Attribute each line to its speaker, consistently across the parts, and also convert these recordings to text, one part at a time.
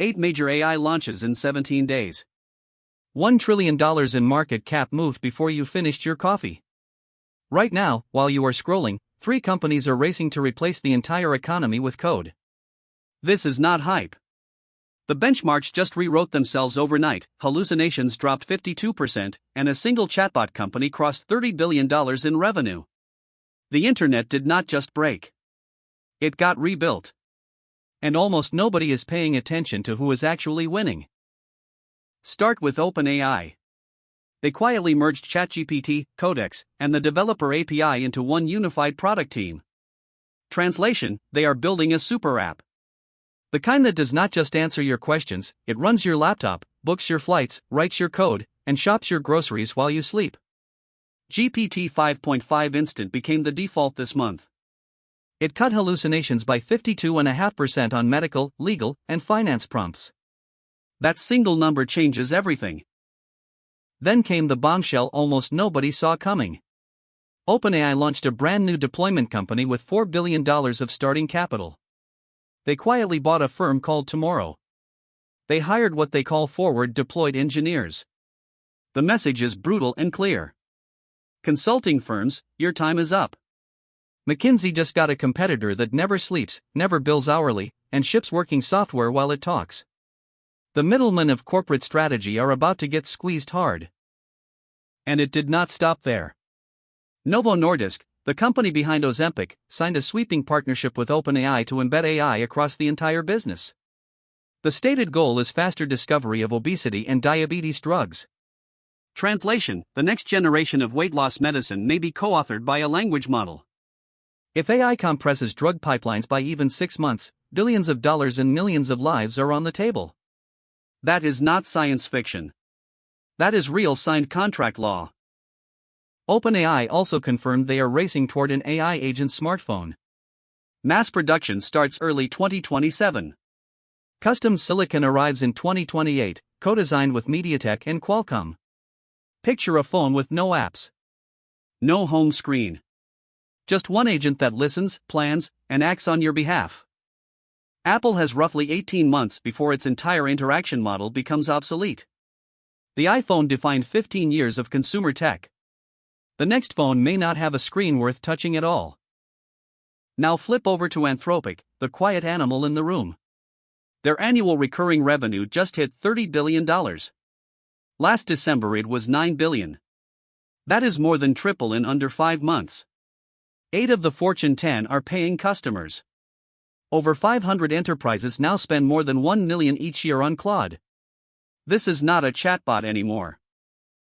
Speaker 1: 8 major AI launches in 17 days.
Speaker 2: $1 trillion in market cap moved before you finished your coffee. Right now, while you are scrolling, 3 companies are racing to replace the entire economy with code.
Speaker 1: This is not hype. The benchmarks just rewrote themselves overnight, hallucinations dropped 52%, and a single chatbot company crossed $30 billion in revenue. The internet did not just break. It got rebuilt. And almost nobody is paying attention to who is actually winning. Start with OpenAI. They quietly merged ChatGPT, Codex, and the developer API into one unified product team. Translation: they are building a super app. The kind that does not just answer your questions, it runs your laptop, books your flights, writes your code, and shops your groceries while you sleep. GPT 5.5 Instant became the default this month. It cut hallucinations by 52.5% on medical, legal, and finance prompts. That single number changes everything. Then came the bombshell almost nobody saw coming. OpenAI launched a brand new deployment company with $4 billion of starting capital. They quietly bought a firm called Tomorrow. They hired what they call forward deployed engineers. The message is brutal and clear. Consulting firms, your time is up. McKinsey just got a competitor that never sleeps, never bills hourly, and ships working software while it talks. The middlemen of corporate strategy are about to get squeezed hard. And it did not stop there. Novo Nordisk, the company behind Ozempic, signed a sweeping partnership with OpenAI to embed AI across the entire business. The stated goal is faster discovery of obesity and diabetes drugs. Translation: the next generation of weight loss medicine may be co-authored by a language model.
Speaker 2: If AI compresses drug pipelines by even 6 months, billions of dollars and millions of lives are on the table.
Speaker 1: That is not science fiction. That is real signed contract law.
Speaker 2: OpenAI also confirmed they are racing toward an AI agent smartphone.
Speaker 1: Mass production starts early 2027.
Speaker 2: Custom silicon arrives in 2028, co-designed with MediaTek and Qualcomm. Picture a phone with no apps.
Speaker 1: No home screen. Just one agent that listens, plans, and acts on your behalf. Apple has roughly 18 months before its entire interaction model becomes obsolete. The iPhone defined 15 years of consumer tech. The next phone may not have a screen worth touching at all. Now flip over to Anthropic, the quiet animal in the room. Their annual recurring revenue just hit $30 billion. Last December it was $9 billion. That is more than triple in under 5 months. 8 of the Fortune 10 are paying customers. Over 500 enterprises now spend more than $1 million each year on Claude. This is not a chatbot anymore.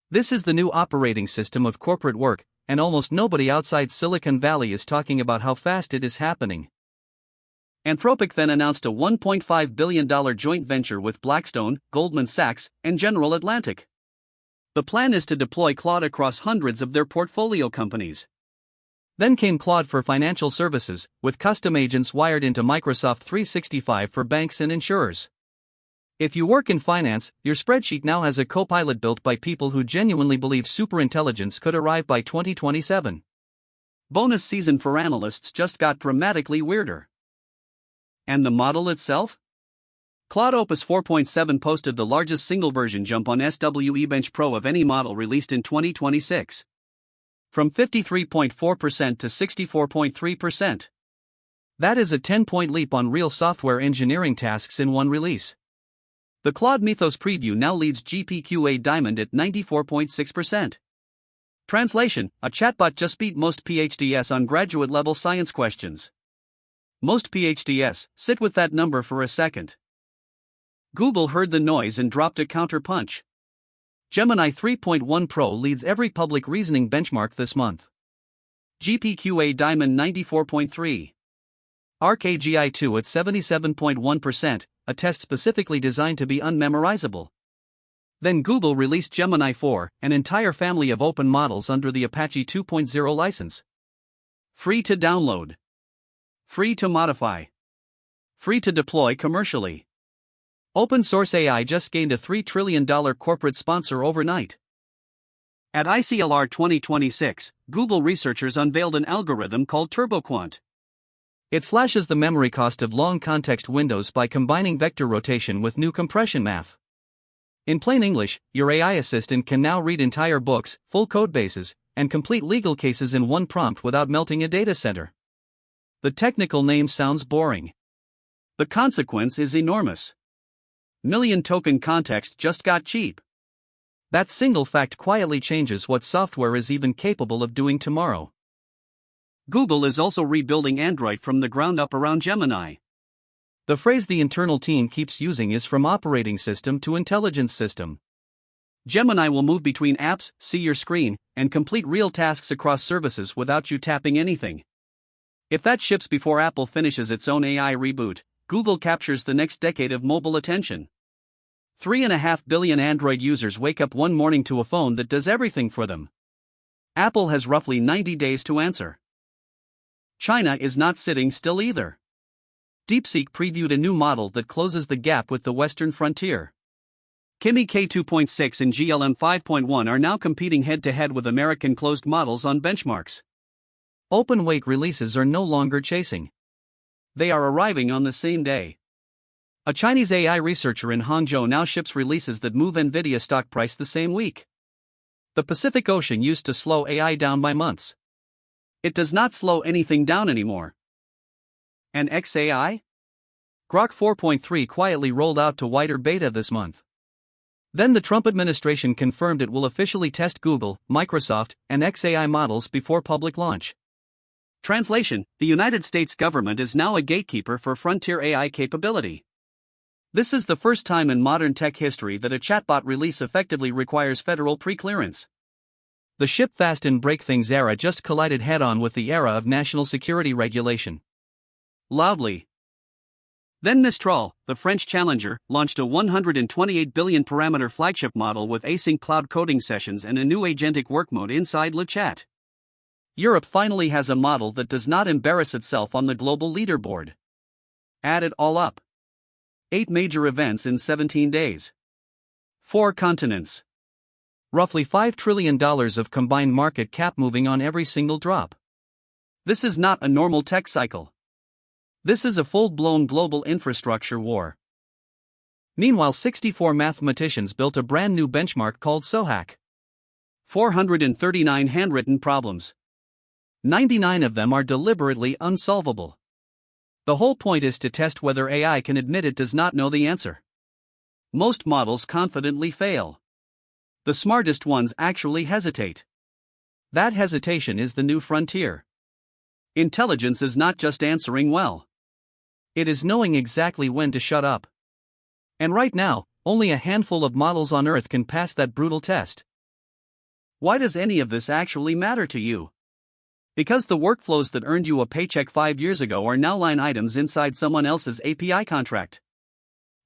Speaker 1: This is the new operating system of corporate work, and almost nobody outside Silicon Valley is talking about how fast it is happening. Anthropic then announced a $1.5 billion joint venture with Blackstone, Goldman Sachs, and General Atlantic. The plan is to deploy Claude across hundreds of their portfolio companies.
Speaker 2: Then came Claude for financial services, with custom agents wired into Microsoft 365 for banks and insurers. If you work in finance, your spreadsheet now has a copilot built by people who genuinely believe superintelligence could arrive by 2027.
Speaker 1: Bonus season for analysts just got dramatically weirder. And the model itself? Claude Opus 4.7 posted the largest single version jump on SWE Bench Pro of any model released in 2026. From 53.4% to 64.3%. That is a 10-point leap on real software engineering tasks in one release. The Claude Mythos preview now leads GPQA Diamond at 94.6%. Translation: a chatbot just beat most PhDs on graduate-level science questions. Most PhDs, sit with that number for a second. Google heard the noise and dropped a counter-punch. Gemini 3.1 Pro leads every public reasoning benchmark this month. GPQA Diamond 94.3. ArcAGI2 at 77.1%, a test specifically designed to be unmemorizable. Then Google released Gemini 4, an entire family of open models under the Apache 2.0 license. Free to download. Free to modify. Free to deploy commercially. Open source AI just gained a $3 trillion corporate sponsor overnight. At ICLR 2026, Google researchers unveiled an algorithm called TurboQuant.
Speaker 2: It slashes the memory cost of long context windows by combining vector rotation with new compression math. In plain English, your AI assistant can now read entire books, full codebases, and complete legal cases in one prompt without melting a data center. The technical name sounds boring.
Speaker 1: The consequence is enormous. Million token context just got cheap.
Speaker 2: That single fact quietly changes what software is even capable of doing tomorrow.
Speaker 1: Google is also rebuilding Android from the ground up around Gemini.
Speaker 2: The phrase the internal team keeps using is from operating system to intelligence system.
Speaker 1: Gemini will move between apps, see your screen, and complete real tasks across services without you tapping anything. If that ships before Apple finishes its own AI reboot, Google captures the next decade of mobile attention. 3.5 billion Android users wake up one morning to a phone that does everything for them. Apple has roughly 90 days to answer. China is not sitting still either. DeepSeek previewed a new model that closes the gap with the Western frontier. Kimi K2.6 and GLM 5.1 are now competing head-to-head with American closed models on benchmarks.
Speaker 2: Open-weight releases are no longer chasing.
Speaker 1: They are arriving on the same day.
Speaker 2: A Chinese AI researcher in Hangzhou now ships releases that move NVIDIA stock price the same week. The Pacific Ocean used to slow AI down by months.
Speaker 1: It does not slow anything down anymore. And XAI?
Speaker 2: Grok 4.3 quietly rolled out to wider beta this month. Then the Trump administration confirmed it will officially test Google, Microsoft, and XAI models before public launch.
Speaker 1: Translation: the United States government is now a gatekeeper for frontier AI capability. This is the first time in modern tech history that a chatbot release effectively requires federal pre-clearance.
Speaker 2: The ship fast and break things era just collided head-on with the era of national security regulation.
Speaker 1: Loudly. Then Mistral, the French challenger, launched a 128 billion parameter flagship model with async cloud coding sessions and a new agentic work mode inside Le Chat. Europe finally has a model that does not embarrass itself on the global leaderboard. Add it all up. 8 major events in 17 days. 4 continents.
Speaker 2: Roughly $5 trillion of combined market cap moving on every single drop.
Speaker 1: This is not a normal tech cycle. This is a full-blown global infrastructure war.
Speaker 2: Meanwhile, 64 mathematicians built a brand new benchmark called SOHAC.
Speaker 1: 439 handwritten problems. 99 of them are deliberately unsolvable. The whole point is to test whether AI can admit it does not know the answer. Most models confidently fail. The smartest ones actually hesitate. That hesitation is the new frontier. Intelligence is not just answering well.
Speaker 2: It is knowing exactly when to shut up. And right now, only a handful of models on Earth can pass that brutal test.
Speaker 1: Why does any of this actually matter to you? Because the workflows that earned you a paycheck 5 years ago are now line items inside someone else's API contract.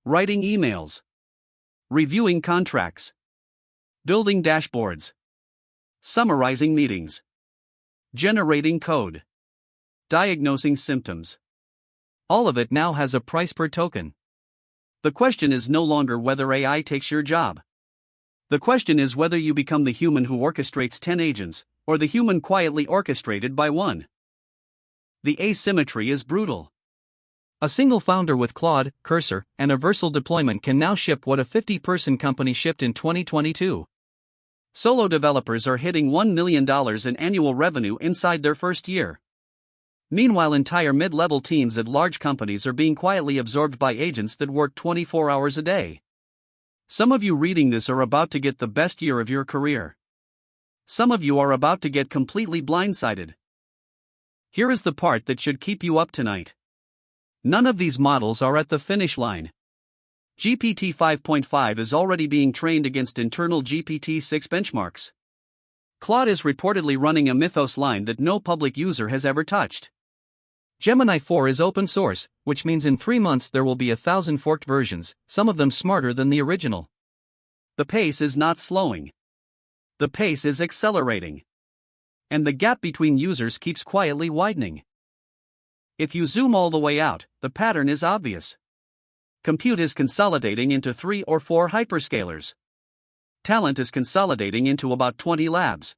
Speaker 1: Writing emails. Reviewing contracts. Building dashboards. Summarizing meetings. Generating code. Diagnosing symptoms. All of it now has a price per token. The question is no longer whether AI takes your job. The question is whether you become the human who orchestrates 10 agents, or the human quietly orchestrated by one. The asymmetry is brutal.
Speaker 2: A single founder with Claude, Cursor, and a Versal deployment can now ship what a 50-person company shipped in 2022.
Speaker 1: Solo developers are hitting $1 million in annual revenue inside their first year. Meanwhile, entire mid-level teams at large companies are being quietly absorbed by agents that work 24 hours a day. Some of you reading this are about to get the best year of your career. Some of you are about to get completely blindsided. Here is the part that should keep you up tonight. None of these models are at the finish line. GPT 5.5 is already being trained against internal GPT-6 benchmarks. Claude is reportedly running a Mythos line that no public user has ever touched.
Speaker 2: Gemini 4 is open source, which means in 3 months there will be 1,000 forked versions, some of them smarter than the original.
Speaker 1: The pace is not slowing. The pace is accelerating. And the gap between users keeps quietly widening. If you zoom all the way out, the pattern is obvious. Compute is consolidating into 3 or 4 hyperscalers. Talent is consolidating into about 20 labs.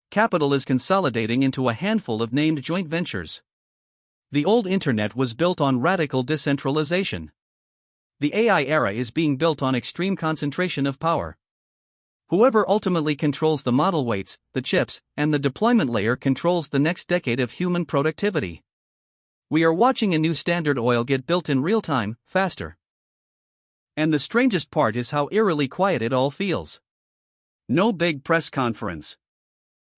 Speaker 1: Capital is consolidating into a handful of named joint ventures.
Speaker 2: The old internet was built on radical decentralization. The AI era is being built on extreme concentration of power. Whoever ultimately controls the model weights, the chips, and the deployment layer controls the next decade of human productivity. We are watching a new Standard Oil get built in real time, faster.
Speaker 1: And the strangest part is how eerily quiet it all feels. No big press conference.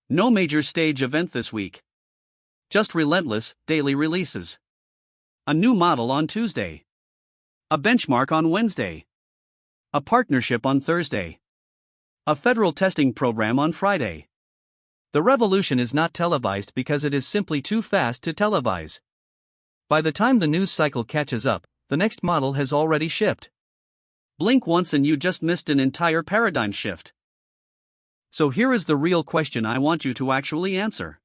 Speaker 1: No major stage event this week. Just relentless, daily releases. A new model on Tuesday. A benchmark on Wednesday. A partnership on Thursday. A federal testing program on Friday. The revolution is not televised because it is simply too fast to televise. By the time the news cycle catches up, the next model has already shipped. Blink once and you just missed an entire paradigm shift. So here is the real question I want you to actually answer.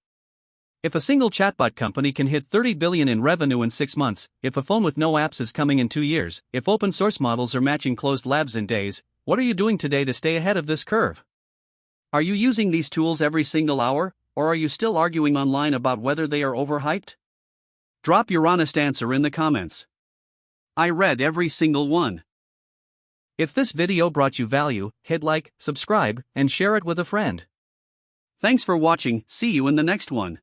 Speaker 1: If a single chatbot company can hit $30 billion in revenue in 6 months, if a phone with no apps is coming in 2 years, if open source models are matching closed labs in days, what are you doing today to stay ahead of this curve? Are you using these tools every single hour, or are you still arguing online about whether they are overhyped? Drop your honest answer in the comments. I read every single one.
Speaker 2: If this video brought you value, hit like, subscribe, and share it with a friend.
Speaker 1: Thanks for watching, see you in the next one.